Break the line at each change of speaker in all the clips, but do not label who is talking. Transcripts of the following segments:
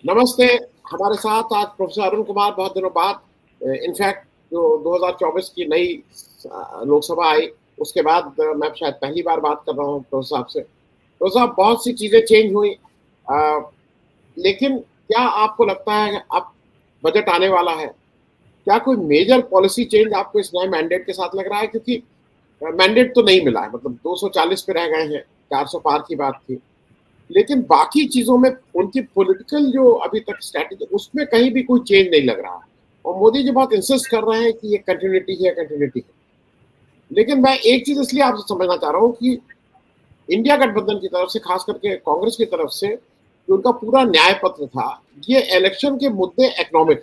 नमस्ते। हमारे साथ आज प्रोफेसर अरुण कुमार, बहुत दिनों बाद, इनफैक्ट जो 2024 की नई लोकसभा आई उसके बाद मैं शायद पहली बार बात कर रहा हूँ प्रोफेसर साहब से। प्रोफेसर साहब, बहुत सी चीजें चेंज हुई, लेकिन क्या आपको लगता है कि अब बजट आने वाला है, क्या कोई मेजर पॉलिसी चेंज आपको इस नए मैंडेट के साथ लग रहा है? क्योंकि मैंडेट तो नहीं मिला है, मतलब 240 पे रह गए हैं, 400 पार की बात थी, लेकिन बाकी चीजों में उनकी पॉलिटिकल जो अभी तक स्ट्रैटेजी, उसमें कहीं भी कोई चेंज नहीं लग रहा है। और मोदी जी बहुत इंसिस्ट कर रहे हैं कि ये कंटिन्यूटी है, कंटिन्यूटी है। लेकिन मैं एक चीज इसलिए आपसे समझना चाह रहा हूँ कि इंडिया गठबंधन की तरफ से, खास करके कांग्रेस की तरफ से, जो उनका पूरा न्याय पत्र था, ये इलेक्शन के मुद्दे इकोनॉमिक,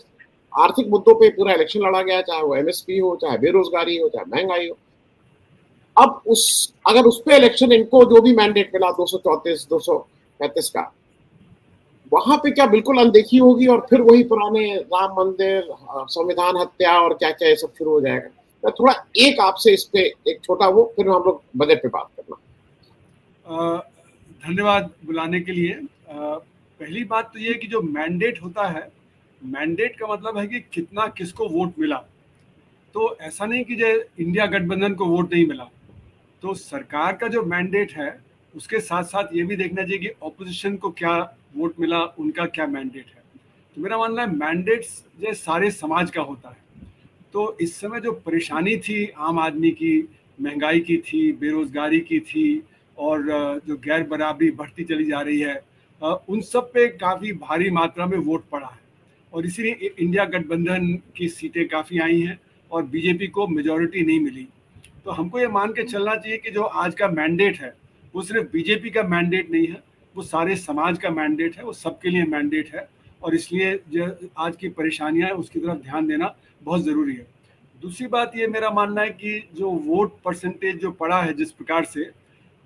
आर्थिक मुद्दों पे पूरा इलेक्शन लड़ा गया, चाहे वो एमएसपी हो, चाहे बेरोजगारी हो, चाहे महंगाई हो। अब अगर उस पे इलेक्शन, इनको जो भी मैंडेट मिला 234 235 का, वहां पे क्या बिल्कुल अनदेखी होगी और फिर वही पुराने राम मंदिर, संविधान हत्या और क्या क्या ये सब शुरू हो जाएगा? मैं थोड़ा एक आपसे इस पे एक छोटा वो, फिर हम लोग बजट पे बात करना।
धन्यवाद बुलाने के लिए। पहली बात तो ये कि जो मैंडेट होता है, मैंडेट का मतलब है कि कितना किसको वोट मिला। तो ऐसा नहीं कि जो इंडिया गठबंधन को वोट नहीं मिला, तो सरकार का जो मैंडेट है उसके साथ साथ ये भी देखना चाहिए कि ऑपोजिशन को क्या वोट मिला, उनका क्या मैंडेट है। तो मेरा मानना है मैंडेट जो सारे समाज का होता है। तो इस समय जो परेशानी थी आम आदमी की, महंगाई की थी, बेरोजगारी की थी, और जो गैर बराबरी बढ़ती चली जा रही है, उन सब पे काफ़ी भारी मात्रा में वोट पड़ा है। और इसीलिए इंडिया गठबंधन की सीटें काफ़ी आई हैं और बीजेपी को मेजॉरिटी नहीं मिली। तो हमको ये मान के चलना चाहिए कि जो आज का मैंडेट है वो सिर्फ बीजेपी का मैंडेट नहीं है, वो सारे समाज का मैंडेट है, वो सबके लिए मैंडेट है। और इसलिए जो आज की परेशानियां हैं उसकी तरफ ध्यान देना बहुत ज़रूरी है। दूसरी बात ये मेरा मानना है कि जो वोट परसेंटेज जो पड़ा है जिस प्रकार से,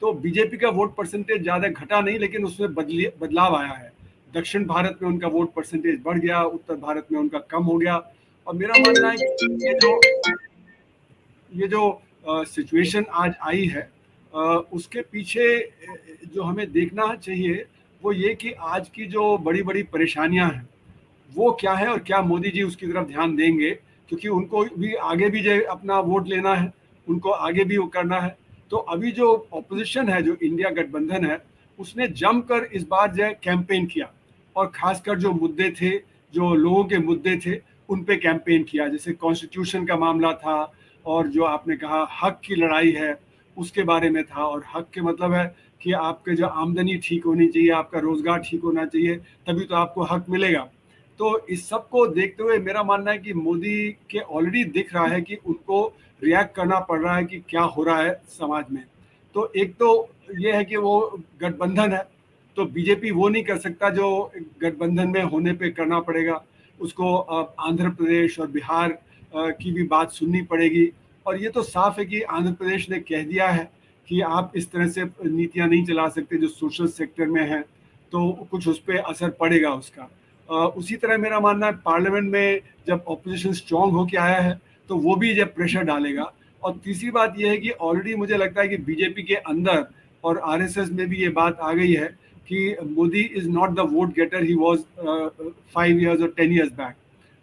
तो बीजेपी का वोट परसेंटेज ज़्यादा घटा नहीं, लेकिन उसमें बदलाव आया है। दक्षिण भारत में उनका वोट परसेंटेज बढ़ गया, उत्तर भारत में उनका कम हो गया। और मेरा मानना है कि ये जो सिचुएशन आज आई है, उसके पीछे जो हमें देखना चाहिए वो ये कि आज की जो बड़ी बड़ी परेशानियां हैं वो क्या है और क्या मोदी जी उसकी तरफ ध्यान देंगे, क्योंकि उनको भी आगे भी जो अपना वोट लेना है, उनको आगे भी वो करना है। तो अभी जो ऑपोजिशन है, जो इंडिया गठबंधन है, उसने जमकर इस बार जो है कैंपेन किया, और खासकर जो मुद्दे थे, जो लोगों के मुद्दे थे, उन पे कैंपेन किया। जैसे कॉन्स्टिट्यूशन का मामला था, और जो आपने कहा हक की लड़ाई है उसके बारे में था। और हक के मतलब है कि आपके जो आमदनी ठीक होनी चाहिए, आपका रोजगार ठीक होना चाहिए, तभी तो आपको हक मिलेगा। तो इस सब को देखते हुए मेरा मानना है कि मोदी के ऑलरेडी दिख रहा है कि उनको रिएक्ट करना पड़ रहा है कि क्या हो रहा है समाज में। तो एक तो ये है कि वो गठबंधन है, तो बीजेपी वो नहीं कर सकता जो गठबंधन में होने पे करना पड़ेगा, उसको आंध्र प्रदेश और बिहार की भी बात सुननी पड़ेगी। और ये तो साफ है कि आंध्र प्रदेश ने कह दिया है कि आप इस तरह से नीतियां नहीं चला सकते जो सोशल सेक्टर में है, तो कुछ उस पर असर पड़ेगा उसका। उसी तरह मेरा मानना है पार्लियामेंट में जब ऑपोजिशन स्ट्रांग होके आया है तो वो भी जब प्रेशर डालेगा। और तीसरी बात यह है कि ऑलरेडी मुझे लगता है कि बीजेपी के अंदर और आरएसएस में भी ये बात आ गई है कि Modi is not the vote getter he was 5 years और 10 years बैक।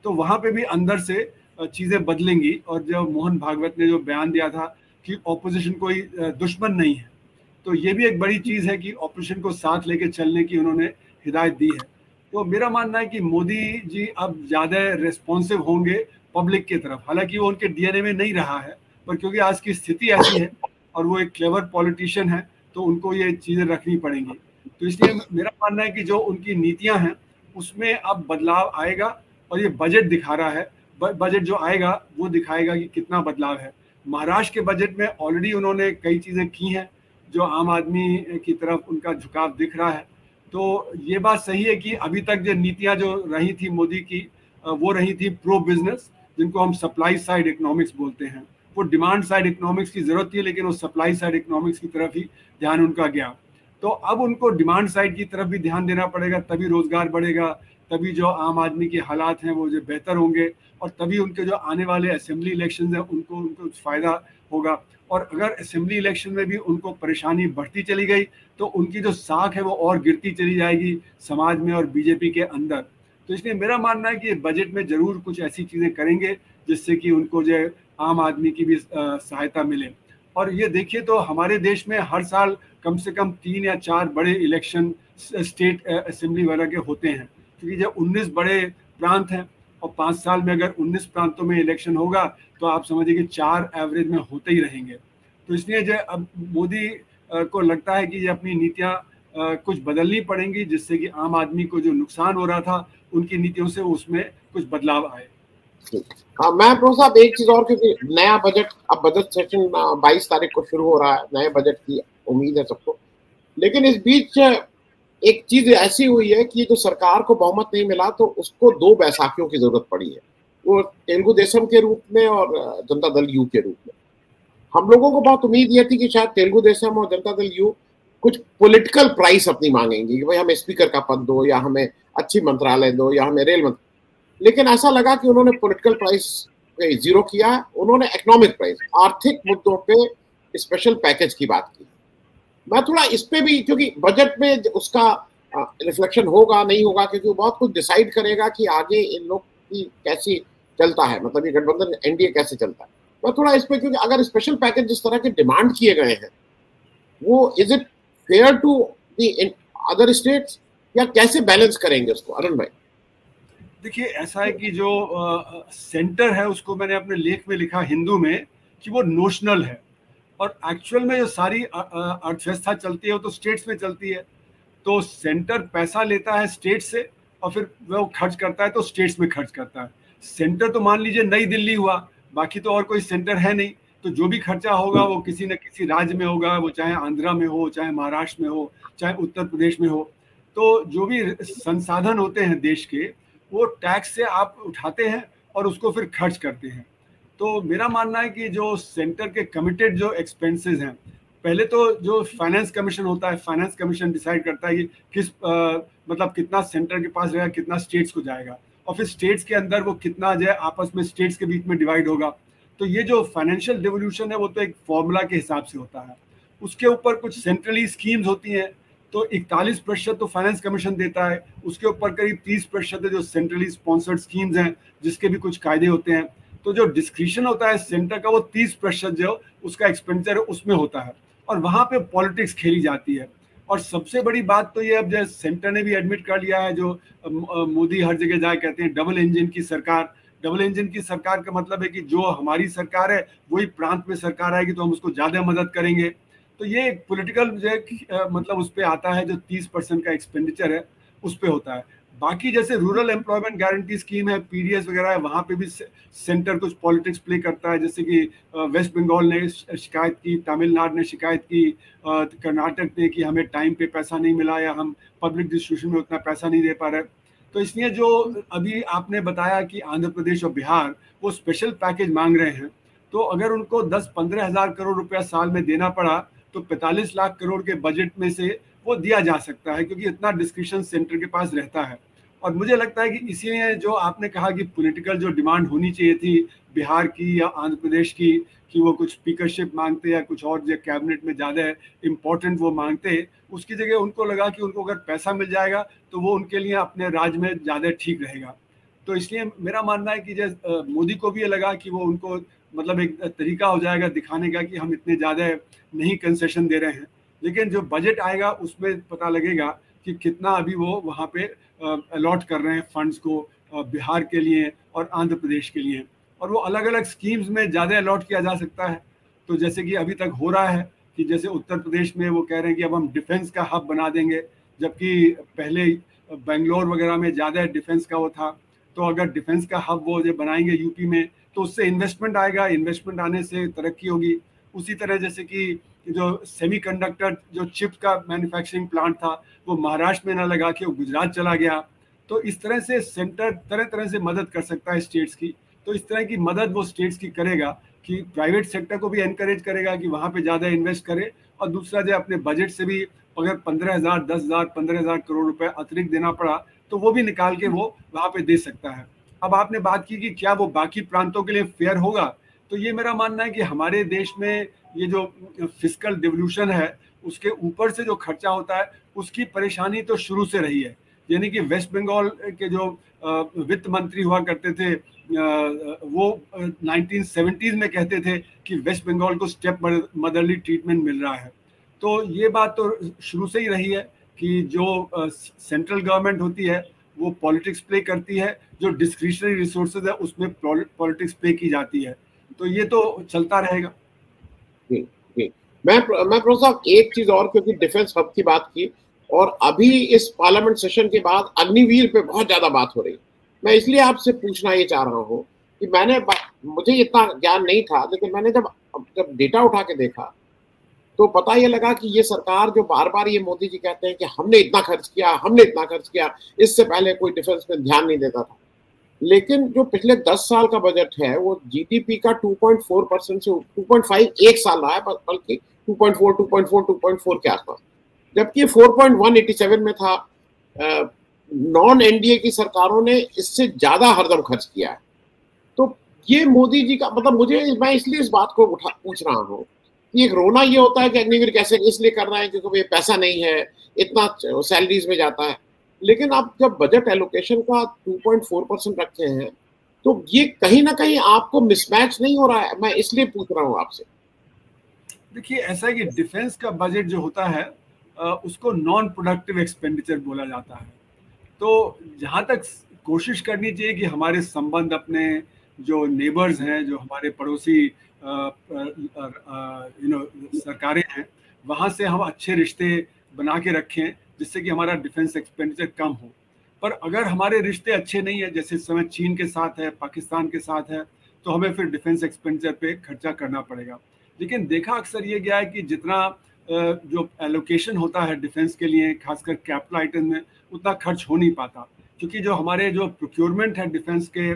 तो वहाँ पे भी अंदर से चीज़ें बदलेंगी। और जब मोहन भागवत ने जो बयान दिया था कि ऑपोजिशन कोई दुश्मन नहीं है, तो ये भी एक बड़ी चीज़ है कि ऑपोजिशन को साथ लेके चलने की उन्होंने हिदायत दी है। तो मेरा मानना है कि मोदी जी अब ज़्यादा रेस्पॉन्सिव होंगे पब्लिक की तरफ। हालांकि वो उनके डीएनए में नहीं रहा है, पर क्योंकि आज की स्थिति ऐसी है और वो एक क्लेवर पॉलिटिशियन है, तो उनको ये चीज़ें रखनी पड़ेंगी। तो इसलिए मेरा मानना है कि जो उनकी नीतियां हैं उसमें अब बदलाव आएगा। और ये बजट दिखा रहा है, बजट जो आएगा वो दिखाएगा कि कितना बदलाव है। महाराष्ट्र के बजट में ऑलरेडी उन्होंने कई चीज़ें की हैं जो आम आदमी की तरफ उनका झुकाव दिख रहा है। तो ये बात सही है कि अभी तक जो नीतियां जो रही थी मोदी की, वो रही थी प्रो बिजनेस, जिनको हम सप्लाई साइड इकोनॉमिक्स बोलते हैं। वो डिमांड साइड इकोनॉमिक्स की जरूरत थी, लेकिन वो सप्लाई साइड इकोनॉमिक्स की तरफ ही ध्यान उनका गया। तो अब उनको डिमांड साइड की तरफ भी ध्यान देना पड़ेगा, तभी रोजगार बढ़ेगा, तभी जो आम आदमी के हालात हैं वो जो बेहतर होंगे, और तभी उनके जो आने वाले असेंबली इलेक्शन हैं उनको उनको फ़ायदा होगा। और अगर असेंबली इलेक्शन में भी उनको परेशानी बढ़ती चली गई तो उनकी जो साख है वो और गिरती चली जाएगी समाज में और बीजेपी के अंदर। तो इसलिए मेरा मानना है कि बजट में जरूर कुछ ऐसी चीज़ें करेंगे जिससे कि उनको जो आम आदमी की भी सहायता मिले। और ये देखिए तो हमारे देश में हर साल कम से कम 3 या 4 बड़े इलेक्शन स्टेट असेंबली वगैरह के होते हैं, क्योंकि जब 19 बड़े प्रांत हैं और 5 साल में अगर 19 प्रांतों में इलेक्शन होगा तो आप समझिए कि 4 एवरेज में होते ही रहेंगे। तो इसलिए जो अब मोदी को लगता है कि ये अपनी नीतियाँ कुछ बदलनी पड़ेंगी जिससे कि आम आदमी को जो नुकसान हो रहा था उनकी नीतियों से उसमें कुछ बदलाव आए।
हाँ, मैं प्रोफेसर साहब एक चीज और, क्योंकि नया बजट, अब बजट सेशन 22 तारीख को शुरू हो रहा है, नए बजट की उम्मीद है सबको। लेकिन इस बीच एक चीज ऐसी हुई है कि जो सरकार को बहुमत नहीं मिला तो उसको 2 बैसाखियों की जरूरत पड़ी है, वो तेलुगु देशम के रूप में और जनता दल यू के रूप में। हम लोगों को बहुत उम्मीद ये थी कि शायद तेलुगु देशम और जनता दल यू कुछ पॉलिटिकल प्राइस अपनी मांगेंगी कि भाई हमें स्पीकर का पद दो, या हमें अच्छी मंत्रालय दो, या हमें रेल मंत्री। लेकिन ऐसा लगा कि उन्होंने पॉलिटिकल प्राइस जीरो किया। उन्होंने इकोनॉमिक प्राइस, आर्थिक मुद्दों पे स्पेशल पैकेज की बात की। मैं थोड़ा इस पे भी, क्योंकि बजट में उसका रिफ्लेक्शन होगा नहीं होगा, क्योंकि वो बहुत कुछ डिसाइड करेगा कि आगे इन लोग की कैसी चलता है, मतलब ये गठबंधन एनडीए कैसे चलता है। मैं थोड़ा इस पे, क्योंकि अगर स्पेशल पैकेज जिस तरह के डिमांड किए गए हैं वो is it fair to the other states, या कैसे बैलेंस करेंगे उसको, अरुण भाई?
देखिए ऐसा है कि जो सेंटर है उसको मैंने अपने लेख में लिखा हिंदू में कि वो नोशनल है, और एक्चुअल में जो सारी अर्थव्यवस्था चलती है वो तो स्टेट्स में चलती है। तो सेंटर पैसा लेता है स्टेट से और फिर वो खर्च करता है तो स्टेट्स में खर्च करता है। सेंटर तो मान लीजिए नई दिल्ली हुआ, बाकी तो और कोई सेंटर है नहीं, तो जो भी खर्चा होगा वो किसी न किसी राज्य में होगा, वो चाहे आंध्रा में हो, चाहे महाराष्ट्र में हो, चाहे उत्तर प्रदेश में हो। तो जो भी संसाधन होते हैं देश के वो टैक्स से आप उठाते हैं और उसको फिर खर्च करते हैं। तो मेरा मानना है कि जो सेंटर के कमिटेड जो एक्सपेंसेस हैं, पहले तो जो फाइनेंस कमीशन होता है, फाइनेंस कमीशन डिसाइड करता है कि किस मतलब कितना सेंटर के पास रहेगा, कितना स्टेट्स को जाएगा, और फिर स्टेट्स के अंदर वो कितना जो है आपस में स्टेट्स के बीच में डिवाइड होगा। तो ये जो फाइनेंशियल डिवोल्यूशन है वो तो एक फॉर्मूला के हिसाब से होता है। उसके ऊपर कुछ सेंट्रली स्कीम्स होती हैं, तो 41% तो फाइनेंस कमीशन देता है, उसके ऊपर करीब 30% है जो सेंट्रली स्पॉन्सर्ड स्कीम्स हैं जिसके भी कुछ कायदे होते हैं। तो जो डिस्क्रिशन होता है सेंटर का वो 30% जो उसका एक्सपेंडिचर है उसमें होता है, और वहाँ पे पॉलिटिक्स खेली जाती है। और सबसे बड़ी बात तो ये, अब जो सेंटर ने भी एडमिट कर लिया है, जो मोदी हर जगह जाए कहते हैं डबल इंजन की सरकार। डबल इंजन की सरकार का मतलब है कि जो हमारी सरकार है वही प्रांत में सरकार आएगी तो हम उसको ज्यादा मदद करेंगे। तो ये एक पॉलिटिकल जो मतलब उस पर आता है, जो 30% का एक्सपेंडिचर है उस पर होता है। बाकी जैसे रूरल एम्प्लॉयमेंट गारंटी स्कीम है, पीडीएस वगैरह है, वहाँ पे भी सेंटर कुछ पॉलिटिक्स प्ले करता है। जैसे कि वेस्ट बंगाल ने शिकायत की, तमिलनाडु ने शिकायत की, कर्नाटक ने कि हमें टाइम पे पैसा नहीं मिला या हम पब्लिक डिस्ट्रीब्यूशन में उतना पैसा नहीं दे पा रहे। तो इसलिए जो अभी आपने बताया कि आंध्र प्रदेश और बिहार वो स्पेशल पैकेज मांग रहे हैं, तो अगर उनको 10-15 हज़ार करोड़ रुपया साल में देना पड़ा तो 45 लाख करोड़ के बजट में से वो दिया जा सकता है, क्योंकि इतना डिस्क्रिप्शन सेंटर के पास रहता है। और मुझे लगता है कि इसीलिए जो आपने कहा कि पॉलिटिकल जो डिमांड होनी चाहिए थी बिहार की या आंध्र प्रदेश की, कि वो कुछ स्पीकरशिप मांगते या कुछ और जो कैबिनेट में ज़्यादा इम्पोर्टेंट वो मांगते, उसकी जगह उनको लगा कि उनको अगर पैसा मिल जाएगा तो वो उनके लिए अपने राज्य में ज़्यादा ठीक रहेगा। तो इसलिए मेरा मानना है कि जैसे मोदी को भी ये लगा कि वो उनको मतलब एक तरीका हो जाएगा दिखाने का कि हम इतने ज़्यादा नहीं कंसेशन दे रहे हैं। लेकिन जो बजट आएगा उसमें पता लगेगा कि कितना अभी वो वहाँ पे अलॉट कर रहे हैं फंड्स को बिहार के लिए और आंध्र प्रदेश के लिए, और वो अलग अलग स्कीम्स में ज़्यादा अलॉट किया जा सकता है। तो जैसे कि अभी तक हो रहा है कि जैसे उत्तर प्रदेश में वो कह रहे हैं कि अब हम डिफेंस का हब बना देंगे, जबकि पहले बेंगलोर वगैरह में ज़्यादा डिफेंस का वो था। तो अगर डिफेंस का हब वो जो बनाएंगे यूपी में तो उससे इन्वेस्टमेंट आएगा, इन्वेस्टमेंट आने से तरक्की होगी। उसी तरह जैसे कि जो सेमीकंडक्टर जो चिप का मैन्युफैक्चरिंग प्लांट था वो महाराष्ट्र में ना लगा के वो गुजरात चला गया। तो इस तरह से सेंटर तरह तरह से मदद कर सकता है स्टेट्स की। तो इस तरह की मदद वो स्टेट्स की करेगा कि प्राइवेट सेक्टर को भी एनकरेज करेगा कि वहाँ पे ज़्यादा इन्वेस्ट करे, और दूसरा जो अपने बजट से भी अगर 15,000, 10,000, 15,000 करोड़ रुपए अतिरिक्त देना पड़ा तो वो भी निकाल के वो वहाँ पे दे सकता है। अब आपने बात की कि क्या वो बाकी प्रांतों के लिए फेयर होगा, तो ये मेरा मानना है कि हमारे देश में ये जो फिस्कल डिवोल्यूशन है उसके ऊपर से जो खर्चा होता है उसकी परेशानी तो शुरू से रही है। यानी कि वेस्ट बंगाल के जो वित्त मंत्री हुआ करते थे वो 1970s में कहते थे कि वेस्ट बंगाल को स्टेप मदरली ट्रीटमेंट मिल रहा है। तो ये बात तो शुरू से ही रही है कि जो सेंट्रल गवर्नमेंट होती है वो पॉलिटिक्स प्ले करती है, जो डिस्क्रिशनरी रिसोर्सेज है उसमें पॉलिटिक्स प्ले की जाती है, तो ये तो चलता रहेगा।
जी जी। मैं प्रोफेसर साहब एक चीज और, क्योंकि डिफेंस हब की बात की और अभी इस पार्लियामेंट सेशन के बाद अग्निवीर पे बहुत ज्यादा बात हो रही, मैं इसलिए आपसे पूछना ये चाह रहा हूँ कि मुझे इतना ज्ञान नहीं था, लेकिन मैंने जब डेटा उठा के देखा तो पता ये लगा कि ये सरकार जो बार बार ये मोदी जी कहते हैं कि हमने इतना खर्च किया, हमने इतना खर्च किया, इससे पहले कोई डिफेंस में ध्यान नहीं देता था, लेकिन जो पिछले 10 साल का बजट है वो जीडीपी का 2.4% से 2.5 एक साल रहा है, बल्कि 2.4 2.4 के आसपास, जबकि 4.187 में था। नॉन एनडीए की सरकारों ने इससे ज्यादा हरदम खर्च किया है। तो ये मोदी जी का मतलब, मैं इसलिए इस बात को पूछ रहा हूँ कि एक रोना ये होता है कि अग्निवीर कैसे इसलिए कर रहे हैं क्योंकि ये पैसा नहीं है, इतना सैलरीज में जाता है, लेकिन आप जब बजट एलोकेशन का 2.4% रखे हैं तो ये कहीं ना कहीं आपको मिसमैच नहीं हो रहा है? मैं इसलिए पूछ रहा हूँ आपसे।
देखिए ऐसा है कि डिफेंस का बजट जो होता है उसको नॉन प्रोडक्टिव एक्सपेंडिचर बोला जाता है। तो जहाँ तक कोशिश करनी चाहिए कि हमारे संबंध अपने जो नेबर्स हैं, जो हमारे पड़ोसी सरकारें हैं, वहाँ से हम अच्छे रिश्ते बना के रखें जिससे कि हमारा डिफेंस एक्सपेंडिचर कम हो। पर अगर हमारे रिश्ते अच्छे नहीं है, जैसे इस समय चीन के साथ है, पाकिस्तान के साथ है, तो हमें फिर डिफेंस एक्सपेंडिचर पे खर्चा करना पड़ेगा। लेकिन देखा अक्सर ये गया है कि जितना जो एलोकेशन होता है डिफेंस के लिए, खासकर कैपिटल आइटम में, उतना खर्च हो नहीं पाता, क्योंकि जो हमारे जो प्रोक्योरमेंट है डिफेंस के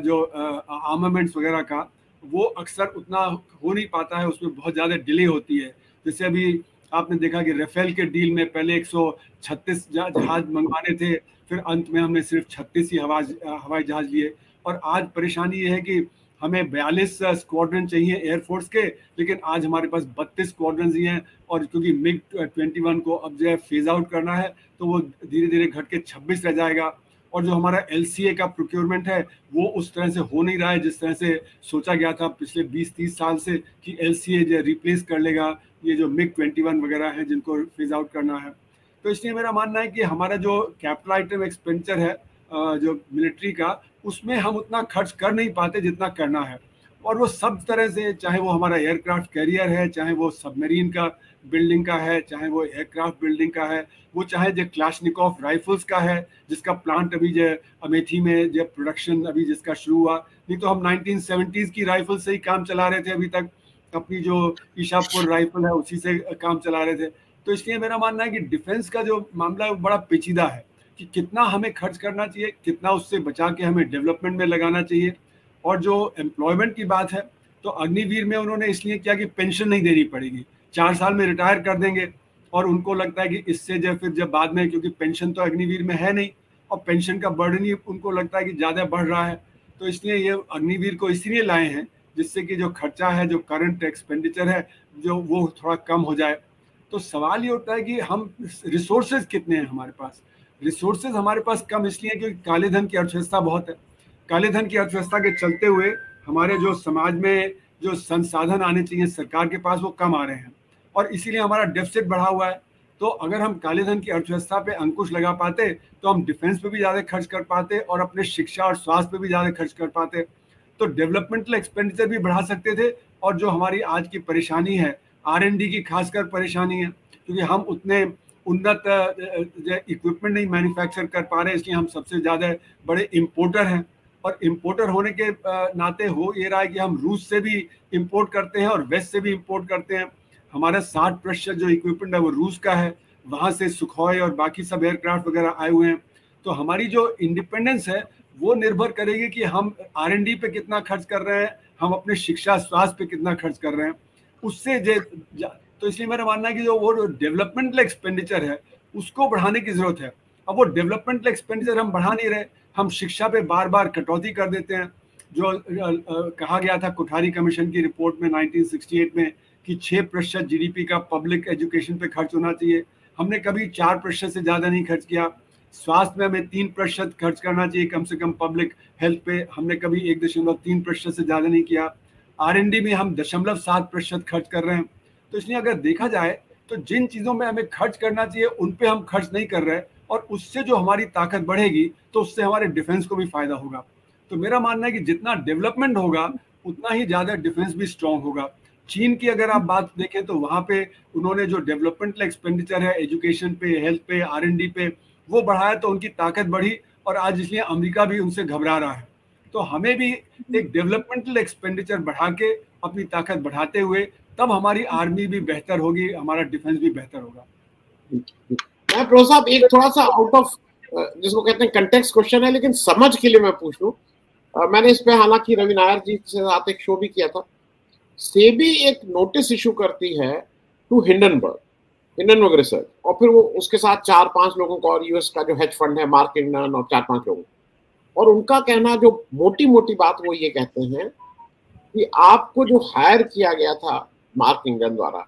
जो आर्मामेंट्स वगैरह का, वो अक्सर उतना हो नहीं पाता है, उसमें बहुत ज़्यादा डिले होती है। जैसे अभी आपने देखा कि राफेल के डील में पहले 136 जहाज मंगवाने थे, फिर अंत में हमने सिर्फ 36 ही हवाई जहाज लिए। और आज परेशानी ये है कि हमें 42 स्क्वाड्रन चाहिए एयरफोर्स के, लेकिन आज हमारे पास 32 स्क्वाड्रन ही हैं, और क्योंकि मिग 21 को अब जो है फेज आउट करना है तो वो धीरे धीरे घट के 26 रह जाएगा। और जो हमारा LCA का प्रोक्योरमेंट है वो उस तरह से हो नहीं रहा है जिस तरह से सोचा गया था पिछले 20-30 साल से कि LCA जो रिप्लेस कर लेगा ये जो मिग 21 वगैरह है जिनको फेज आउट करना है। तो इसलिए मेरा मानना है कि हमारा जो कैपिटल आइटम एक्सपेंडिचर है जो मिलिट्री का, उसमें हम उतना खर्च कर नहीं पाते जितना करना है। और वो सब तरह से, चाहे वो हमारा एयरक्राफ्ट कैरियर है, चाहे वो सबमरीन का बिल्डिंग का है, चाहे वो एयरक्राफ्ट बिल्डिंग का है, वो चाहे जो क्लाशनिकोव राइफल्स का है जिसका प्लांट अभी जो अमेठी में जो प्रोडक्शन अभी जिसका शुरू हुआ, नहीं तो हम 1970s की राइफल से ही काम चला रहे थे अभी तक, अपनी जो ईशापुर राइफल है उसी से काम चला रहे थे। तो इसलिए मेरा मानना है कि डिफेंस का जो मामला है वो बड़ा पेचीदा है कि कितना हमें खर्च करना चाहिए, कितना उससे बचा के हमें डेवलपमेंट में लगाना चाहिए। और जो एम्प्लॉयमेंट की बात है तो अग्निवीर में उन्होंने इसलिए किया कि पेंशन नहीं देनी पड़ेगी, 4 साल में रिटायर कर देंगे, और उनको लगता है कि इससे जब बाद में, क्योंकि पेंशन तो अग्निवीर में है नहीं और पेंशन का बर्डन ही उनको लगता है कि ज़्यादा बढ़ रहा है, तो इसलिए ये अग्निवीर को इसलिए लाए हैं जिससे कि जो खर्चा है, जो करंट एक्सपेंडिचर है, जो वो थोड़ा कम हो जाए। तो सवाल ये होता है कि हम रिसोर्सेज कितने हैं हमारे पास। रिसोर्सेज हमारे पास कम इसलिए क्योंकि काले धन की अर्थव्यवस्था बहुत है। काले धन की अर्थव्यवस्था के चलते हुए हमारे जो समाज में जो संसाधन आने चाहिए सरकार के पास वो कम आ रहे हैं, और इसीलिए हमारा डेफिसिट बढ़ा हुआ है। तो अगर हम काले धन की अर्थव्यवस्था पे अंकुश लगा पाते तो हम डिफेंस पे भी ज़्यादा खर्च कर पाते और अपने शिक्षा और स्वास्थ्य पे भी ज़्यादा खर्च कर पाते, तो डेवलपमेंटल एक्सपेंडिचर भी बढ़ा सकते थे। और जो हमारी आज की परेशानी है R&D की खासकर परेशानी है, क्योंकि हम उतने उन्नत इक्विपमेंट नहीं मैन्युफैक्चर कर पा रहे हैं, इसलिए हम सबसे ज़्यादा बड़े इम्पोर्टर हैं। और इम्पोर्टर होने के नाते हो ये रहा है कि हम रूस से भी इम्पोर्ट करते हैं और वेस्ट से भी इम्पोर्ट करते हैं। हमारा 60% जो इक्विपमेंट है वो रूस का है, वहाँ से सुखोई और बाकी सब एयरक्राफ्ट वगैरह आए हुए हैं। तो हमारी जो इंडिपेंडेंस है वो निर्भर करेगी कि हम R&D पे कितना खर्च कर रहे हैं, हम अपने शिक्षा स्वास्थ्य पे कितना खर्च कर रहे हैं, उससे तो इसलिए मेरा मानना है कि जो वो डेवलपमेंटल एक्सपेंडिचर है उसको बढ़ाने की जरूरत है। अब वो डेवलपमेंटल एक्सपेंडिचर हम बढ़ा नहीं रहे, हम शिक्षा पे बार बार कटौती कर देते हैं। जो कहा गया था कोठारी कमीशन की रिपोर्ट में 1968 में कि 6% जीडीपी का पब्लिक एजुकेशन पे खर्च होना चाहिए, हमने कभी 4% से ज़्यादा नहीं खर्च किया। स्वास्थ्य में हमें 3% खर्च करना चाहिए कम से कम पब्लिक हेल्थ पे, हमने कभी 1.3% से ज़्यादा नहीं किया। R&D में हम 0.7% खर्च कर रहे हैं। तो इसलिए अगर देखा जाए तो जिन चीज़ों में हमें खर्च करना चाहिए उन पे हम खर्च नहीं कर रहे, और उससे जो हमारी ताकत बढ़ेगी तो उससे हमारे डिफेंस को भी फायदा होगा। तो मेरा मानना है कि जितना डेवलपमेंट होगा उतना ही ज़्यादा डिफेंस भी स्ट्रांग होगा। चीन की अगर आप बात देखें तो वहाँ पे उन्होंने जो डेवलपमेंटल एक्सपेंडिचर है एजुकेशन पे, हेल्थ पे, R&D पे, वो बढ़ाया तो उनकी ताकत बढ़ी, और आज इसलिए अमेरिका भी उनसे घबरा रहा है। तो हमें भी एक डेवलपमेंटल एक्सपेंडिचर बढ़ा के अपनी ताकत बढ़ाते हुए तब हमारी आर्मी भी बेहतर होगी, हमारा डिफेंस भी बेहतर होगा।
मैं प्रो साहब एक थोड़ा सा आउट ऑफ जिसको कहते हैं कंटेक्स्ट क्वेश्चन है, लेकिन समझ के लिए मैं पूछ लूं। मैंने इस पे हालांकि रवि नायर जी के साथ एक शो भी किया था। सेबी एक नोटिस इशू करती है टू हिंडनबर्ग रिसर्च, और फिर वो उसके साथ 4-5 लोगों को, और यूएस का जो हेज फंड है मार्क इंगन और 4-5 लोगों, और उनका कहना जो मोटी मोटी बात वो ये कहते हैं कि आपको जो हायर किया गया था मार्क इंगन द्वारा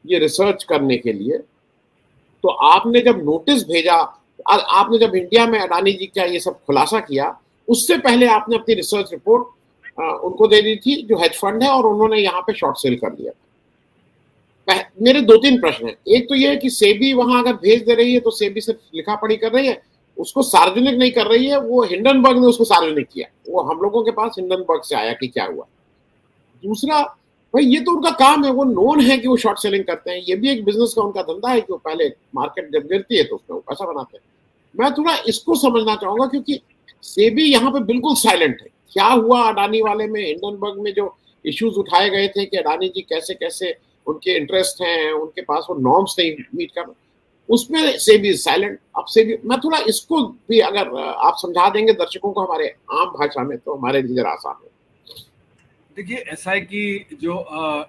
ये रिसर्च करने के लिए, तो आपने जब नोटिस भेजा, आपने जब इंडिया में अडानी जी का ये सब खुलासा किया, उससे पहले आपने अपनी रिसर्च रिपोर्ट उनको दे दी थी जो हेज फंड है, और उन्होंने यहाँ पे शॉर्ट सेल कर दिया। मेरे 2-3 प्रश्न हैं। एक तो ये है कि सेबी वहां अगर भेज दे रही है तो सेबी सिर्फ लिखा पढ़ी कर रही है, उसको सार्वजनिक नहीं कर रही है। वो हिंडनबर्ग ने उसको सार्वजनिक किया, वो हम लोगों के पास हिंडनबर्ग से आया कि क्या हुआ। दूसरा, भाई ये तो उनका काम है, वो नोन है कि वो शॉर्ट सेलिंग करते हैं, ये भी एक बिजनेस का उनका धंधा है कि वो पहले मार्केट जब गिरती है तो उसमें वो पैसा बनाते हैं। मैं थोड़ा इसको समझना चाहूंगा, क्योंकि सेबी यहाँ पे बिल्कुल साइलेंट है। क्या हुआ अडानी वाले में, हिंडनबर्ग में जो इश्यूज उठाए गए थे कि अडानी जी कैसे कैसे उनके इंटरेस्ट हैं, उनके पास वो नॉर्म्स नहीं मीट कर, उसमें सेबी साइलेंट। अब सेबी, मैं थोड़ा इसको भी अगर आप समझा देंगे दर्शकों को हमारे आम भाषा में तो हमारे लिए जरा आसान है।
देखिए, ऐसा है कि जो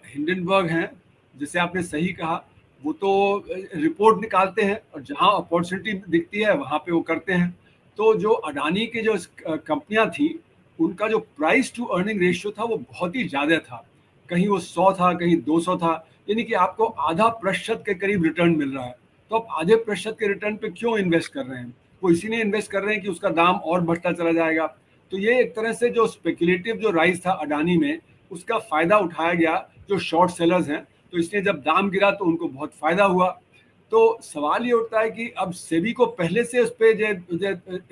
हिंडनबर्ग हैं, जैसे आपने सही कहा, वो तो रिपोर्ट निकालते हैं और जहां अपॉर्चुनिटी दिखती है वहां पे वो करते हैं। तो जो अडानी के जो कंपनियां थी, उनका जो प्राइस टू अर्निंग रेशियो था वो बहुत ही ज़्यादा था। कहीं वो 100 था, कहीं 200 था, यानी कि आपको आधा प्रतिशत के करीब रिटर्न मिल रहा है। तो आप आधे प्रतिशत के रिटर्न पे क्यों इन्वेस्ट कर रहे हैं? वो इसीलिए इन्वेस्ट कर रहे हैं कि उसका दाम और बढ़ता चला जाएगा। तो ये एक तरह से जो स्पेकुलेटिव जो राइज था अडानी में, उसका फायदा उठाया गया जो शॉर्ट सेलर्स हैं। तो इसलिए जब दाम गिरा तो उनको बहुत फायदा हुआ। तो सवाल ये उठता है कि अब सेबी को पहले से उस पर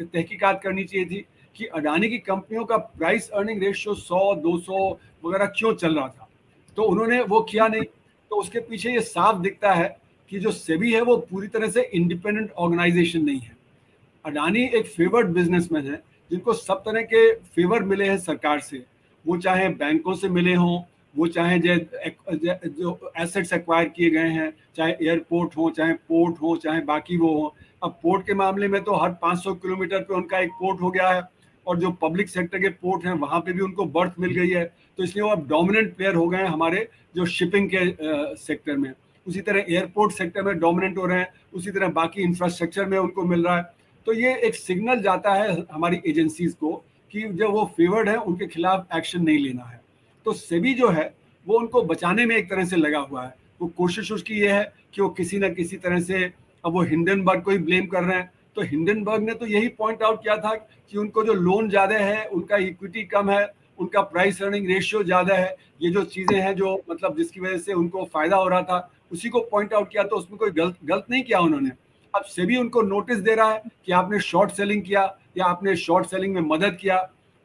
तहकीकात करनी चाहिए थी कि अडानी की कंपनियों का प्राइस अर्निंग रेशियो 100-200 वगैरह क्यों चल रहा था। तो उन्होंने वो किया नहीं। तो उसके पीछे ये साफ दिखता है कि जो सेबी है वो पूरी तरह से इंडिपेंडेंट ऑर्गेनाइजेशन नहीं है। अडानी एक फेवर्ड बिजनेसमैन है जिनको सब तरह के फेवर मिले हैं सरकार से, वो चाहे बैंकों से मिले हों, वो चाहे जो एसेट्स एक्वायर किए गए हैं, चाहे एयरपोर्ट हो, चाहे पोर्ट हो, चाहे बाकी वो हो। अब पोर्ट के मामले में तो हर 500 किलोमीटर पे उनका एक पोर्ट हो गया है, और जो पब्लिक सेक्टर के पोर्ट हैं वहाँ पे भी उनको बर्थ मिल गई है। तो इसलिए वो अब डोमिनेंट प्लेयर हो गए हैं हमारे जो शिपिंग के सेक्टर में। उसी तरह एयरपोर्ट सेक्टर में डोमिनेंट हो रहे हैं, उसी तरह बाकी इंफ्रास्ट्रक्चर में उनको मिल रहा है। तो ये एक सिग्नल जाता है हमारी एजेंसीज को कि जब वो फेवर्ड है उनके खिलाफ एक्शन नहीं लेना है। तो सेबी जो है वो उनको बचाने में एक तरह से लगा हुआ है। वो कोशिश उसकी ये है कि वो किसी न किसी तरह से, अब वो हिंडनबर्ग को ही ब्लेम कर रहे हैं, तो हिंडनबर्ग ने तो यही पॉइंट आउट किया था कि उनको जो लोन ज़्यादा है, उनका इक्विटी कम है, उनका प्राइस अर्निंग रेशियो ज़्यादा है, ये जो चीज़ें हैं जो मतलब जिसकी वजह से उनको फ़ायदा हो रहा था, उसी को पॉइंट आउट किया। तो उसमें कोई गलत नहीं किया उन्होंने। अब सेबी उनको नोटिस दे रहा है कि आपने शॉर्ट सेलिंग किया या आपने शॉर्ट सेलिंग में मदद किया।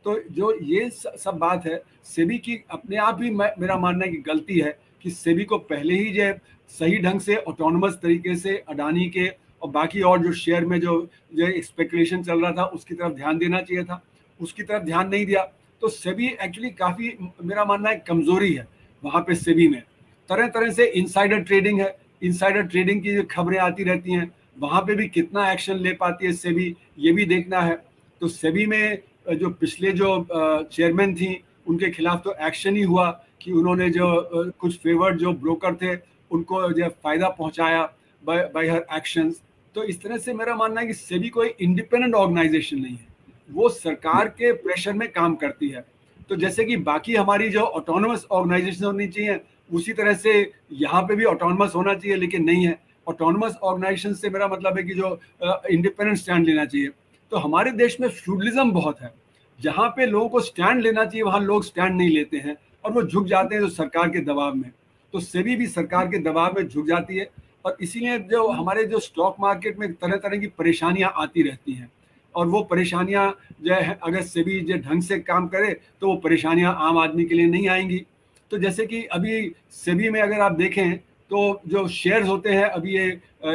तो जो ये सब बात है सेबी की अपने आप ही मेरा मानना है कि गलती है कि सेबी को पहले ही जो सही ढंग से ऑटोनमस तरीके से अडानी के और बाकी और जो शेयर में जो स्पेकुलेशन चल रहा था उसकी तरफ ध्यान देना चाहिए था, उसकी तरफ ध्यान नहीं दिया। तो सेबी एक्चुअली काफ़ी मेरा मानना है कमज़ोरी है वहाँ पे सेबी में। तरह तरह से इनसाइडर ट्रेडिंग है, इनसाइडर ट्रेडिंग की जो खबरें आती रहती हैं वहाँ पे भी कितना एक्शन ले पाती है सेबी, ये भी देखना है। तो सेबी में जो पिछले जो चेयरमैन थी उनके खिलाफ तो एक्शन ही हुआ कि उन्होंने जो कुछ फेवर्ड जो ब्रोकर थे उनको जो फ़ायदा पहुंचाया बाय हर एक्शंस। तो इस तरह से मेरा मानना है कि सेबी कोई इंडिपेंडेंट ऑर्गेनाइजेशन नहीं है, वो सरकार के प्रेशर में काम करती है। तो जैसे कि बाकी हमारी जो ऑटोनोमस ऑर्गेनाइजेशन होनी चाहिए, उसी तरह से यहाँ पे भी ऑटोनोमस होना चाहिए, लेकिन नहीं है। ऑटोनोमस ऑर्गेनाइजेशन से मेरा मतलब है कि जो इंडिपेंडेंट स्टैंड लेना चाहिए। तो हमारे देश में फ्यूडलिज्म बहुत है, जहाँ पे लोगों को स्टैंड लेना चाहिए वहाँ लोग स्टैंड नहीं लेते हैं और वो झुक जाते हैं जो सरकार के दबाव में। तो सेबी भी सरकार के दबाव में झुक जाती है, और इसीलिए जो हमारे जो स्टॉक मार्केट में तरह तरह की परेशानियां आती रहती हैं, और वो परेशानियां जो है अगर सेबी जो ढंग से काम करे तो वो परेशानियां आम आदमी के लिए नहीं आएंगी। तो जैसे कि अभी सेबी में अगर आप देखें तो जो शेयर्स होते हैं, अभी ये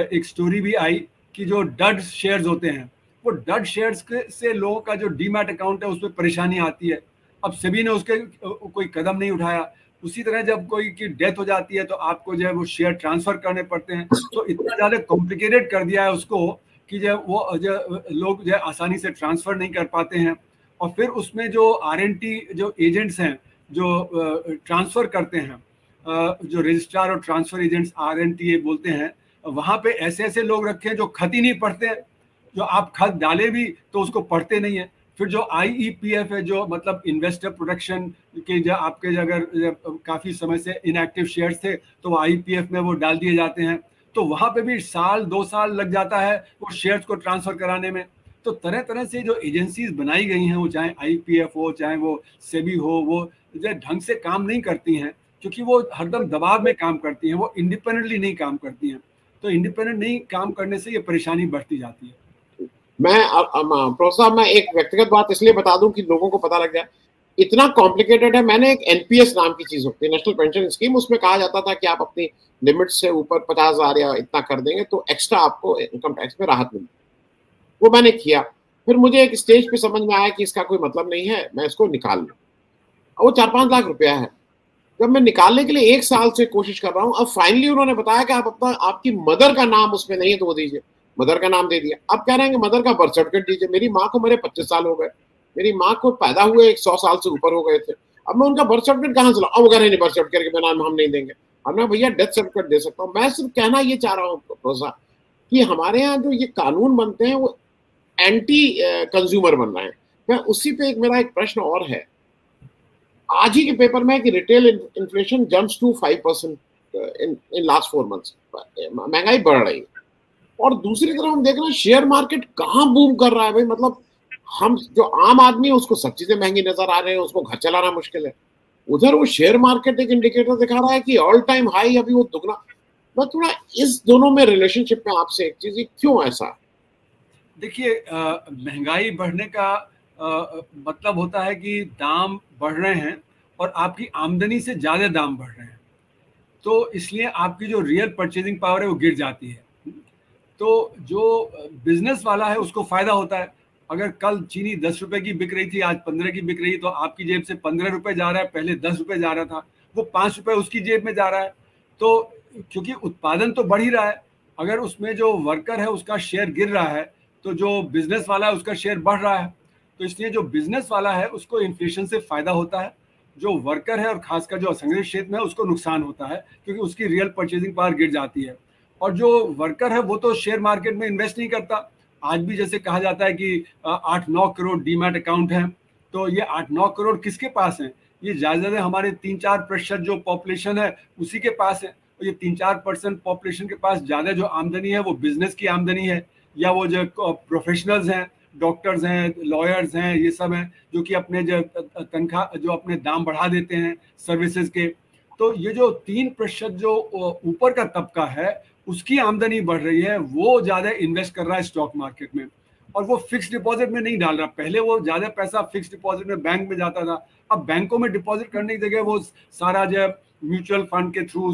एक स्टोरी भी आई कि जो डड शेयर्स होते हैं, वो डड शेयर्स से लोगों का जो डीमैट अकाउंट है उसमें परेशानी आती है। अब सेबी ने उसके कोई कदम नहीं उठाया। उसी तरह जब कोई की डेथ हो जाती है तो आपको जो है वो शेयर ट्रांसफर करने पड़ते हैं। तो इतना ज़्यादा कॉम्प्लिकेटेड कर दिया है उसको कि जो वो जो लोग जो है आसानी से ट्रांसफर नहीं कर पाते हैं। और फिर उसमें जो आरएनटी जो एजेंट्स हैं जो ट्रांसफर करते हैं, जो रजिस्ट्रार और ट्रांसफर एजेंट्स आरएनटी बोलते हैं, वहाँ पे ऐसे ऐसे लोग रखे हैं जो खत ही नहीं पढ़ते हैं, जो आप खत डाले भी तो उसको पढ़ते नहीं है। फिर जो IEPF है, जो मतलब इन्वेस्टर प्रोटेक्शन के जो आपके अगर काफ़ी समय से इनएक्टिव शेयर्स थे तो वो IEPF में वो डाल दिए जाते हैं, तो वहाँ पे भी साल 2 साल लग जाता है वो शेयर्स को ट्रांसफ़र कराने में। तो तरह तरह से जो एजेंसीज बनाई गई हैं, वो चाहे IEPF हो चाहे वो सेबी हो, वो जो ढंग से काम नहीं करती हैं, क्योंकि वो हरदम दबाव में काम करती हैं, वो इंडिपेंडेंटली नहीं काम करती हैं। तो इंडिपेंडेंट नहीं काम करने से ये परेशानी बढ़ती जाती है।
प्रोफेसर साहब, मैं एक व्यक्तिगत बात इसलिए बता दूं कि लोगों को पता लग जाए, इतना कॉम्प्लिकेटेड है। मैंने एक NPS नाम की चीज होती है, नेशनल पेंशन स्कीम, उसमें कहा जाता था कि आप अपनी लिमिट से ऊपर 50,000 या इतना कर देंगे तो एक्स्ट्रा आपको इनकम टैक्स में राहत मिलेगी। वो मैंने किया, फिर मुझे एक स्टेज पे समझ में आया कि इसका कोई मतलब नहीं है, मैं इसको निकाल लूँ। वो 4-5 लाख रुपया है। जब मैं निकालने के लिए 1 साल से कोशिश कर रहा हूँ, अब फाइनली उन्होंने बताया कि आप अपना, आपकी मदर का नाम उसमें नहीं है तो वो दीजिए। मदर का नाम दे दिया। अब कह रहे हैं कि मदर का बर्थ सर्टिफिकेट दीजिए। मेरी माँ को मेरे 25 साल हो गए, मेरी माँ को पैदा हुए 100 साल से ऊपर हो गए थे। अब मैं उनका बर्थ सर्टिफिकेट कहाँ से लाऊं? अब वो कह रहे हैं बर्थ सर्टिफिकेट के बिना हम नहीं देंगे। अब मैं भैया डेथ सर्टिफिकेट दे सकता हूँ। मैं सिर्फ कहना ये चाह रहा हूँ प्रोफेसर कि हमारे यहाँ जो ये कानून बनते हैं वो एंटी कंज्यूमर बन रहे हैं। मैं उसी पे मेरा एक प्रश्न और है। आज ही के पेपर में कि retail inflation jumps to 5% in last 4 months, महंगाई बढ़ रही है। और दूसरी तरफ हम देख रहे हैं शेयर मार्केट कहाँ बूम कर रहा है भाई। मतलब हम जो आम आदमी है उसको सब चीजें महंगी नजर आ रहे हैं, उसको घर चलाना मुश्किल है। उधर वो शेयर मार्केट एक इंडिकेटर दिखा रहा है कि ऑल टाइम हाई, अभी वो दुगना। मैं थोड़ा इस दोनों में रिलेशनशिप में आपसे एक चीज, क्यों ऐसा?
देखिए, महंगाई बढ़ने का मतलब होता है कि दाम बढ़ रहे हैं और आपकी आमदनी से ज़्यादा दाम बढ़ रहे हैं, तो इसलिए आपकी जो रियल परचेजिंग पावर है वो गिर जाती है। तो जो बिजनेस वाला है उसको फायदा होता है। अगर कल चीनी 10 रुपए की बिक रही थी, आज 15 की बिक रही, तो आपकी जेब से 15 रुपए जा रहा है, पहले 10 रुपए जा रहा था, वो 5 रुपए उसकी जेब में जा रहा है। तो क्योंकि उत्पादन तो बढ़ ही रहा है, अगर उसमें जो वर्कर है उसका शेयर गिर रहा है तो जो बिजनेस वाला है उसका शेयर बढ़ रहा है। तो इसलिए जो बिजनेस वाला है उसको इन्फ्लेशन से फायदा होता है, जो वर्कर है और खासकर जो असंगठित क्षेत्र में है उसको नुकसान होता है, क्योंकि उसकी रियल परचेजिंग पावर गिर जाती है। और जो वर्कर है वो तो शेयर मार्केट में इन्वेस्ट नहीं करता। आज भी जैसे कहा जाता है कि 8-9 करोड़ डीमैट अकाउंट हैं, तो ये 8-9 करोड़ किसके पास हैं? ये ज़्यादा हमारे 3-4% जो पॉपुलेशन है उसी के पास है। तो ये 3-4% पॉपुलेशन के पास ज़्यादा जो आमदनी है वो बिजनेस की आमदनी है, या वो जो प्रोफेशनल्स हैं, डॉक्टर्स हैं, लॉयर्स हैं, ये सब हैं जो कि अपने जो तनख्वाह जो अपने दाम बढ़ा देते हैं सर्विसेज के। तो ये जो 3% जो ऊपर का तबका है उसकी आमदनी बढ़ रही है, वो ज़्यादा इन्वेस्ट कर रहा है स्टॉक मार्केट में, और वो फिक्स डिपॉजिट में नहीं डाल रहा। पहले वो ज़्यादा पैसा फिक्स डिपॉजिट में बैंक में जाता था, अब बैंकों में डिपॉजिट करने की जगह वो सारा जो म्यूचुअल फंड के थ्रू,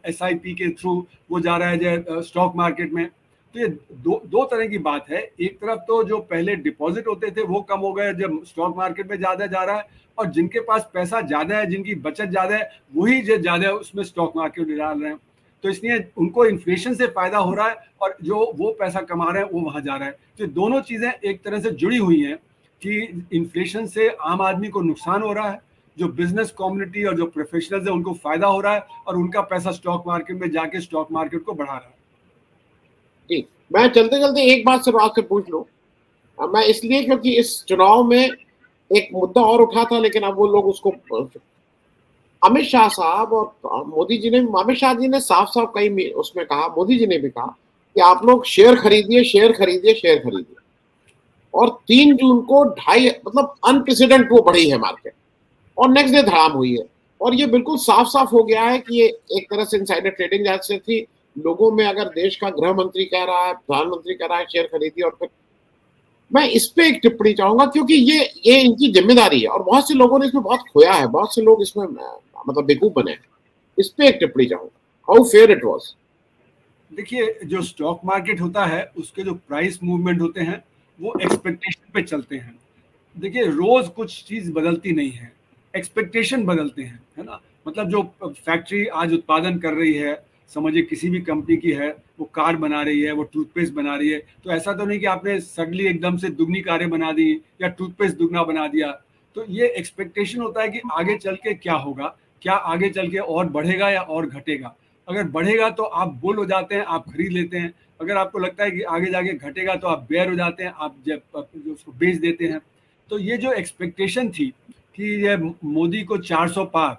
SIP के थ्रू वो जा रहा है जो स्टॉक मार्केट में। तो ये दो तरह की बात है। एक तरफ तो जो पहले डिपॉजिट होते थे वो कम हो गए, जब स्टॉक मार्केट में ज़्यादा जा रहा है, और जिनके पास पैसा ज़्यादा है, जिनकी बचत ज़्यादा है, वही जो ज़्यादा उसमें स्टॉक मार्केट में डाल रहे हैं। तो इसलिए उनको इन्फ्लेशन से फायदा हो रहा है, और जो वो पैसा कमा रहे हैं वो वहां जा रहा है। तो दोनों चीजें एक तरह से जुड़ी हुई हैं कि इन्फ्लेशन से आम आदमी को नुकसान हो रहा है, जो बिजनेस कम्युनिटी और जो प्रोफेशनल्स है उनको फायदा हो रहा है, और उनका पैसा स्टॉक मार्केट में जाके स्टॉक मार्केट को बढ़ा रहा है।
जी, मैं चलते चलते एक बात सिर्फ आपसे पूछ लूं। मैं इसलिए क्योंकि इस चुनाव में एक मुद्दा और उठा था, लेकिन अब वो लोग उसको, अमित शाह साहब और मोदी जी ने, अमित शाह जी ने साफ साफ कहीं उसमें कहा, मोदी जी ने भी कहा कि आप लोग शेयर खरीदिए, शेयर खरीदिए, शेयर खरीदिए। और 3 जून को 2.5 मतलब अनप्रेसिडेंट वो बढ़ी है मार्केट, और नेक्स्ट डे धड़ाम हुई है। और ये बिल्कुल साफ साफ हो गया है कि ये एक तरह से इनसाइडर ट्रेडिंग जैसे थी लोगों में। अगर देश का गृह मंत्री कह रहा है, प्रधानमंत्री कह रहा है शेयर खरीदिए, और फिर मैं इस पे एक टिप्पणी चाहूंगा, क्योंकि ये इनकी जिम्मेदारी है, और बहुत से लोगों ने इसमें बहुत खोया है, बहुत से लोग इसमें मतलब बेवकूफ बने हैं। इस पे एक टिप्पणी चाहूंगा, हाउ फेयर इट वाज।
देखिए, जो स्टॉक मार्केट होता है उसके जो प्राइस मूवमेंट होते हैं वो एक्सपेक्टेशन पे चलते हैं। देखिए, रोज कुछ चीज बदलती नहीं है, एक्सपेक्टेशन बदलते हैं, है ना। मतलब जो फैक्ट्री आज उत्पादन कर रही है, समझिए किसी भी कंपनी की है, वो कार बना रही है, वो टूथपेस्ट बना रही है, तो ऐसा तो नहीं कि आपने सडनली एकदम से दुगनी कारें बना दी या टूथपेस्ट दुगना बना दिया। तो ये एक्सपेक्टेशन होता है कि आगे चल के क्या होगा, क्या आगे चल के और बढ़ेगा या और घटेगा। अगर बढ़ेगा तो आप बुल हो जाते हैं, आप खरीद लेते हैं। अगर आपको लगता है कि आगे जाके घटेगा तो आप बेयर हो जाते हैं, आप जब उसको बेच देते हैं। तो ये जो एक्सपेक्टेशन थी कि ये मोदी को 400 पार,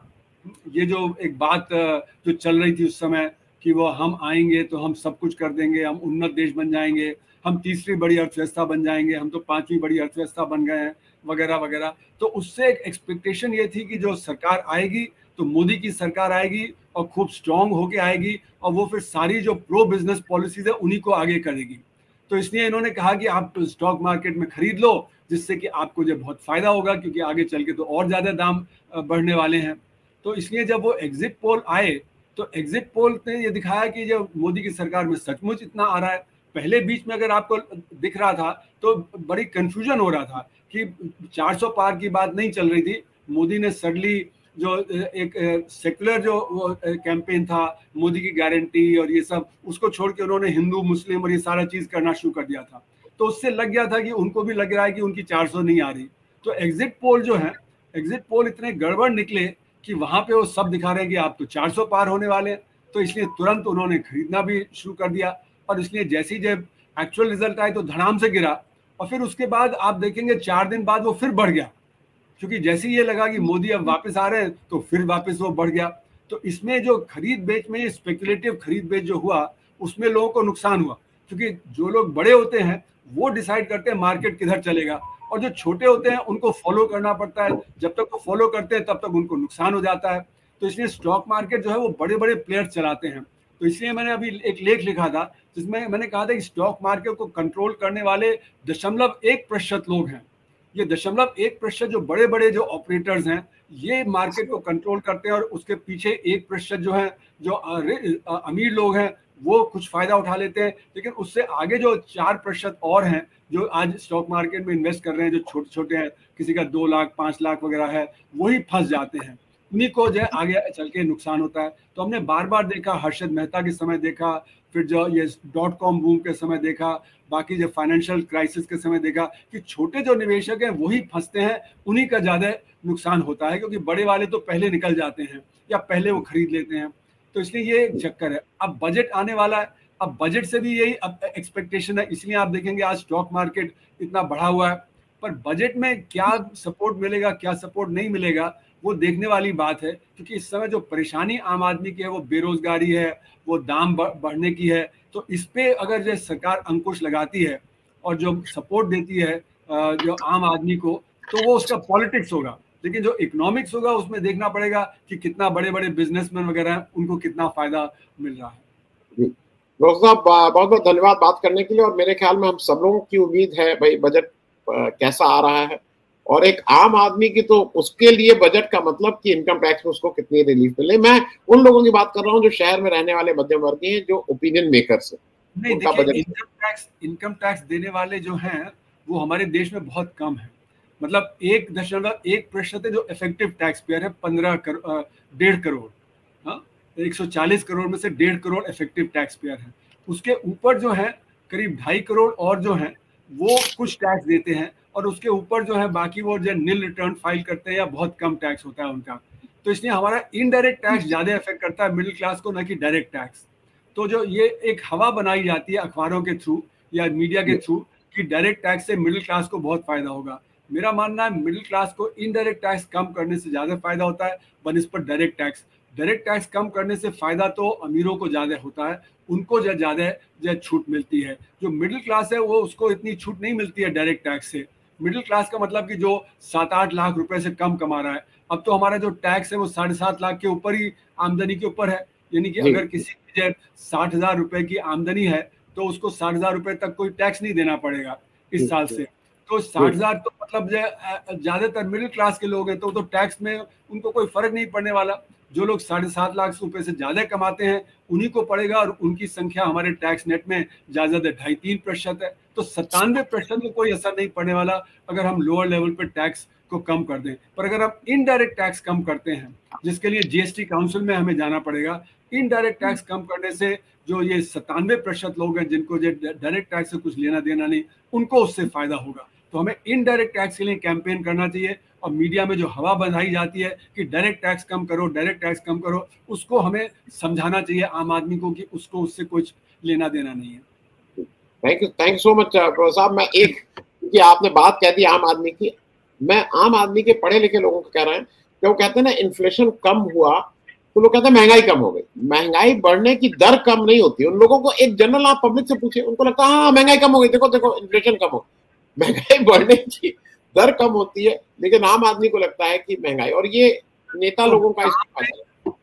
ये जो एक बात जो चल रही थी उस समय कि वो हम आएंगे तो हम सब कुछ कर देंगे, हम उन्नत देश बन जाएंगे, हम तीसरी बड़ी अर्थव्यवस्था बन जाएंगे, हम तो 5वीं बड़ी अर्थव्यवस्था बन गए हैं, वगैरह वगैरह। तो उससे एक एक्सपेक्टेशन ये थी कि जो सरकार आएगी तो मोदी की सरकार आएगी और खूब स्ट्रांग होके आएगी, और वो फिर सारी जो प्रो बिजनेस पॉलिसीज है उन्हीं को आगे करेगी। तो इसलिए इन्होंने कहा कि आप तो स्टॉक मार्केट में खरीद लो, जिससे कि आपको जो बहुत फायदा होगा, क्योंकि आगे चल के तो और ज्यादा दाम बढ़ने वाले हैं। तो इसलिए जब वो एग्जिट पोल आए तो एग्जिट पोल ने ये दिखाया कि जो मोदी की सरकार में सचमुच इतना आ रहा है। पहले बीच में अगर आपको दिख रहा था तो बड़ी कंफ्यूजन हो रहा था कि 400 पार की बात नहीं चल रही थी। मोदी ने सडनली जो एक सेकुलर जो कैंपेन था, मोदी की गारंटी और ये सब, उसको छोड़ के उन्होंने हिंदू मुस्लिम और ये सारा चीज करना शुरू कर दिया था। तो उससे लग गया था कि उनको भी लग रहा है कि उनकी 400 नहीं आ रही। तो एग्जिट पोल जो है, एग्जिट पोल इतने गड़बड़ निकले कि वहां पे वो सब दिखा रहे हैं कि आप तो 400 पार होने वाले हैं। तो इसलिए तुरंत उन्होंने खरीदना भी शुरू कर दिया, और इसलिए जैसे ही जब एक्चुअल रिजल्ट आए तो धड़ाम से गिरा। और फिर उसके बाद आप देखेंगे 4 दिन बाद वो फिर बढ़ गया, क्योंकि जैसे ही ये लगा कि मोदी अब वापस आ रहे हैं तो फिर वापस वो बढ़ गया। तो इसमें जो खरीद बेच में, स्पेकुलेटिव खरीद बेच जो हुआ, उसमें लोगों को नुकसान हुआ, क्योंकि जो लोग बड़े होते हैं वो डिसाइड करते हैं मार्केट किधर चलेगा, और जो छोटे होते हैं उनको फॉलो करना पड़ता है। जब तक वो फॉलो करते हैं तब तक उनको नुकसान हो जाता है। तो इसलिए स्टॉक मार्केट जो है वो बड़े बड़े प्लेयर्स चलाते हैं। तो इसलिए मैंने अभी एक लेख लिखा था जिसमें मैंने कहा था कि स्टॉक मार्केट को कंट्रोल करने वाले 0.1% लोग हैं। ये 0.1% जो बड़े बड़े जो ऑपरेटर्स हैं, ये मार्केट को कंट्रोल करते हैं, और उसके पीछे 1% जो है, जो अमीर लोग हैं, वो कुछ फायदा उठा लेते हैं। लेकिन उससे आगे जो 4% और हैं जो आज स्टॉक मार्केट में इन्वेस्ट कर रहे हैं, जो छोटे छोटे हैं, किसी का 2 लाख 5 लाख वगैरह है, वही फंस जाते हैं। उन्हीं को जो है आगे चल के नुकसान होता है। तो हमने बार बार देखा, हर्षद मेहता के समय देखा, फिर जो ये .com बूम के समय देखा, बाकी जो फाइनेंशियल क्राइसिस के समय देखा कि छोटे जो निवेशक हैं वही फंसते हैं, उन्हीं का ज्यादा नुकसान होता है, क्योंकि बड़े वाले तो पहले निकल जाते हैं या पहले वो खरीद लेते हैं। तो इसलिए ये एक चक्कर है। अब बजट आने वाला है, अब बजट से भी यही अब एक्सपेक्टेशन है, इसलिए आप देखेंगे आज स्टॉक मार्केट इतना बढ़ा हुआ है। पर बजट में क्या सपोर्ट मिलेगा, क्या सपोर्ट नहीं मिलेगा, वो देखने वाली बात है। क्योंकि इस समय जो परेशानी आम आदमी की है वो बेरोजगारी है, वो दाम बढ़ने की है। तो इस पे अगर जो सरकार अंकुश लगाती है और जो सपोर्ट देती है जो आम आदमी को, तो वो उसका पॉलिटिक्स होगा। लेकिन जो इकोनॉमिक्स होगा उसमें देखना पड़ेगा कि कितना बड़े बड़े बिजनेसमैन वगैरह हैं, उनको कितना फायदा मिल रहा है।
डॉक्टर साहब, बहुत बहुत धन्यवाद बात करने के लिए। और मेरे ख्याल में हम सब लोगों की उम्मीद है भाई बजट कैसा आ रहा है, और एक आम आदमी की तो उसके लिए बजट का मतलब कि इनकम टैक्स में उसको कितनी रिलीफ मिले। मैं उन लोगों की बात कर रहा हूँ जो शहर में रहने वाले मध्यम वर्गीय हैं, जो ओपिनियन मेकर्स हैं।
नहीं, देखिए, इनकम टैक्स देने वाले जो हैं वो हमारे देश में बहुत कम है। मतलब 1.1% जो इफेक्टिव टैक्स पेयर है, 1.5 करोड़, हाँ, 140 करोड़ में से 1.5 करोड़ इफेक्टिव टैक्स पेयर है। उसके ऊपर जो है करीब 2.5 करोड़ और जो है वो कुछ टैक्स देते हैं, और उसके ऊपर जो है बाकी वो जो नील रिटर्न फाइल करते हैं या बहुत कम टैक्स होता है उनका। तो इसलिए हमारा इनडायरेक्ट टैक्स ज्यादा इफेक्ट करता है मिडिल क्लास को, न कि डायरेक्ट टैक्स। तो जो ये एक हवा बनाई जाती है अखबारों के थ्रू या मीडिया के थ्रू कि डायरेक्ट टैक्स से मिडिल क्लास को बहुत फायदा होगा, मेरा मानना है मिडिल क्लास को इनडायरेक्ट टैक्स कम करने से ज़्यादा फायदा होता है बनिस्बत डायरेक्ट टैक्स। डायरेक्ट टैक्स कम करने से फायदा तो अमीरों को ज़्यादा होता है, उनको ज़्यादा छूट मिलती है। जो मिडिल क्लास है वो उसको इतनी छूट नहीं मिलती है डायरेक्ट टैक्स से। मिडिल क्लास का मतलब कि जो 7-8 लाख रुपए से कम कमा रहा है, अब तो हमारा जो टैक्स है वो 7.5 लाख के ऊपर ही आमदनी के ऊपर है। यानी कि अगर किसी की 60,000 रुपए की आमदनी है तो उसको 60,000 रुपए तक कोई टैक्स नहीं देना पड़ेगा इस साल से। तो 60,000 तो मतलब ज्यादातर मिडिल क्लास के लोग हैं तो टैक्स में उनको कोई फर्क नहीं पड़ने वाला। जो लोग 7.5 लाख रुपए से ज्यादा कमाते हैं उन्हीं को पड़ेगा, और उनकी संख्या हमारे टैक्स नेट में ज्यादा 2.5-3% है। तो 97% को कोई असर नहीं पड़ने वाला अगर हम लोअर लेवल पे टैक्स को कम कर दें। पर अगर हम इनडायरेक्ट टैक्स कम करते हैं, जिसके लिए जीएसटी काउंसिल में हमें जाना पड़ेगा, इनडायरेक्ट टैक्स कम करने से जो ये 97% लोग हैं जिनको डायरेक्ट टैक्स से कुछ लेना देना नहीं, उनको उससे फायदा होगा। तो हमें इनडायरेक्ट टैक्स के लिए कैंपेन करना चाहिए, और मीडिया में जो हवा बंधाई जाती है कि डायरेक्ट टैक्स कम करो, डायरेक्ट टैक्स कम करो, उसको हमें समझाना चाहिए आम आदमी को कि उसको उससे कुछ लेना देना नहीं है।
Thank you so much professor साहब। मैं एक कि आपने बात कह दी आम आदमी की, मैं आम आदमी के पढ़े लिखे लोगों को कह रहा हूँ कि वो कहते हैं ना इन्फ्लेशन कम हुआ तो लोग कहते हैं महंगाई कम हो गई। महंगाई बढ़ने की दर कम नहीं होती। उन लोगों को एक जनरल आप पब्लिक से पूछिए, उनको लगता है हाँ महंगाई कम हो गई, देखो देखो इन्फ्लेशन कम हो। महंगाई बढ़ने की दर कम होती है, लेकिन आम आदमी को लगता है कि महंगाई, और ये नेता लोगों का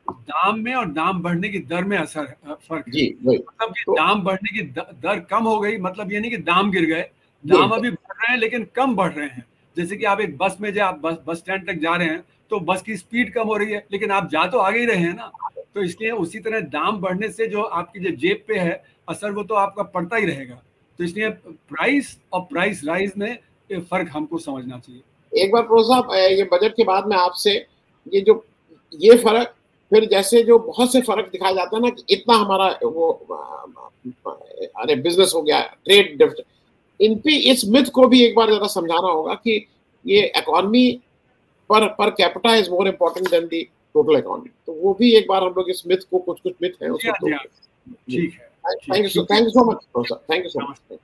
दाम में और दाम बढ़ने की दर में फर्क है।
जी
मतलब कि दाम बढ़ने की दर कम हो गई, मतलब ये नहीं कि दाम गिर गए, दाम अभी बढ़ रहे हैं लेकिन कम बढ़ रहे हैं। जैसे कि आप एक बस में आप बस स्टैंड तक जा रहे हैं तो बस की स्पीड कम हो रही है, लेकिन आप जा तो आगे ही रहे हैं ना। तो इसलिए उसी तरह दाम बढ़ने से जो आपकी जो जेब पे है असर, वो तो आपका पड़ता ही रहेगा। तो इसलिए प्राइस और प्राइस राइज में फर्क हमको समझना चाहिए।
एक बार प्रोफेसर साहब, ये बजट के बाद में आपसे ये फर्क, फिर जैसे जो बहुत से फर्क दिखाया जाता है ना कि इतना हमारा वो अरे बिजनेस हो गया, ट्रेड डेफिसिट, इन पे इस मिथ को भी एक बार जरा समझाना होगा कि ये economy per capita is more important then the total economy. तो वो भी एक बार हम लोग इस मिथ को, कुछ मिथ है उसको,
ठीक है।
Thank you so much professor, thank you so much.